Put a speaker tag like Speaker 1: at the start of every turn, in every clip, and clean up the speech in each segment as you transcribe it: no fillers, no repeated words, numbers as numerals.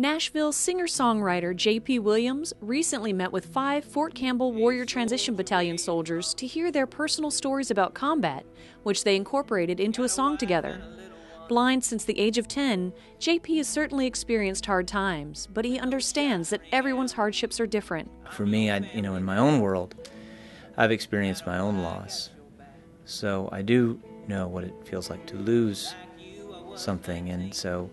Speaker 1: Nashville singer-songwriter J.P. Williams recently met with 5 Fort Campbell Warrior Transition Battalion soldiers to hear their personal stories about combat, which they incorporated into a song together. Blind since the age of 10, J.P. has certainly experienced hard times, but he understands that everyone's hardships are different.
Speaker 2: For me, in my own world, I've experienced my own loss. So I do know what it feels like to lose something, and so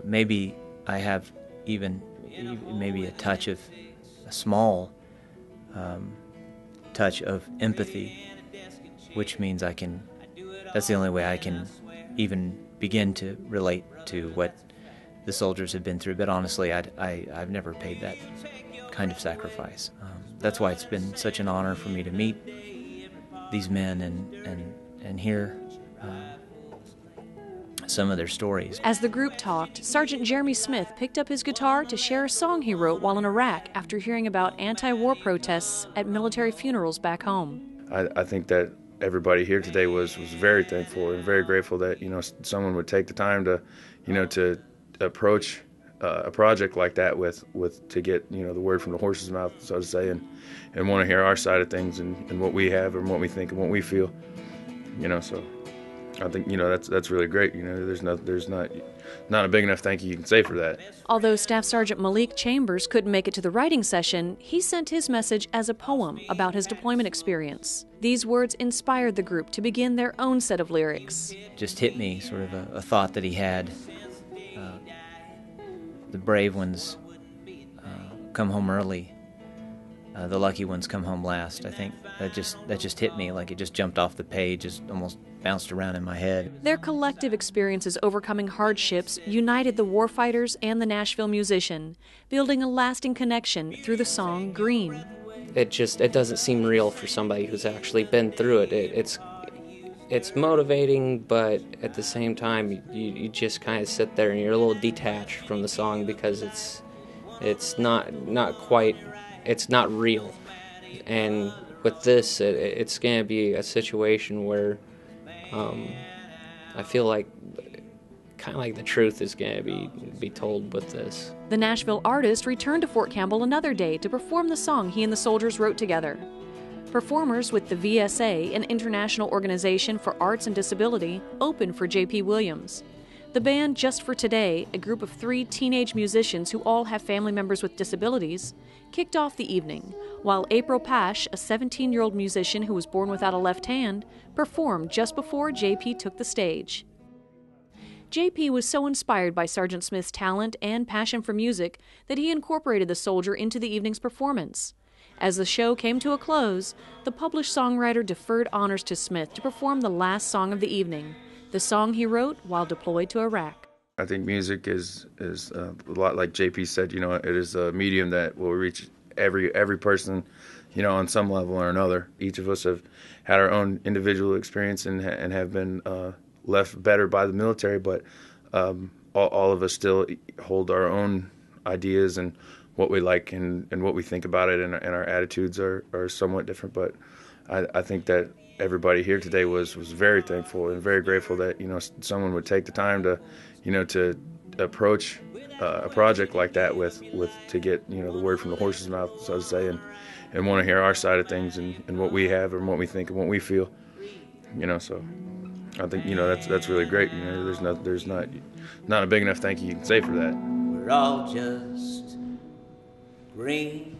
Speaker 2: maybe I have even maybe a small touch of empathy, which means that's the only way I can even begin to relate to what the soldiers have been through. But honestly, I've never paid that kind of sacrifice. That's why it's been such an honor for me to meet these men and hear some of their stories.
Speaker 1: As the group talked, Sergeant Jeremy Smith picked up his guitar to share a song he wrote while in Iraq after hearing about anti-war protests at military funerals back home.
Speaker 3: I think that everybody here today was very thankful and very grateful that someone would take the time to approach a project like that to get the word from the horse's mouth, so to say, and want to hear our side of things and what we have and what we think and what we feel. So I think that's really great. There's not a big enough thank you can say for that.
Speaker 1: Although Staff Sergeant Malik Chambers couldn't make it to the writing session, he sent his message as a poem about his deployment experience. These words inspired the group to begin their own set of lyrics.
Speaker 2: Just hit me, sort of a thought that he had. The brave ones come home early. The lucky ones come home last. I think that just hit me like it just jumped off the page, just almost bounced around in my head.
Speaker 1: Their collective experiences overcoming hardships united the warfighters and the Nashville musician, building a lasting connection through the song Green.
Speaker 4: It doesn't seem real for somebody who's actually been through it. It's motivating, but at the same time, you just kind of sit there and you're a little detached from the song because it's not real. And with this, it's going to be a situation where I feel like kind of like the truth is going to be told with this.
Speaker 1: The Nashville artist returned to Fort Campbell another day to perform the song he and the soldiers wrote together. Performers with the VSA, an international organization for arts and disability, opened for J.P. Williams. The band Just for Today, a group of 3 teenage musicians who all have family members with disabilities, kicked off the evening, while April Pash, a 17-year-old musician who was born without a left hand, performed just before J.P. took the stage. J.P. was so inspired by Sergeant Smith's talent and passion for music that he incorporated the soldier into the evening's performance. As the show came to a close, the published songwriter deferred honors to Smith to perform the last song of the evening, the song he wrote while deployed to Iraq.
Speaker 3: I think music is a lot like JP said. It is a medium that will reach every person, on some level or another. Each of us have had our own individual experience and have been left better by the military, but all of us still hold our own ideas and what we like and what we think about it, and our attitudes are somewhat different. But I think that everybody here today was very thankful and very grateful that someone would take the time to approach a project like that to get the word from the horse's mouth, so to say, and want to hear our side of things and what we have and what we think and what we feel. So I think that's really great. There's not a big enough thank you can say for that.
Speaker 2: We're all just green.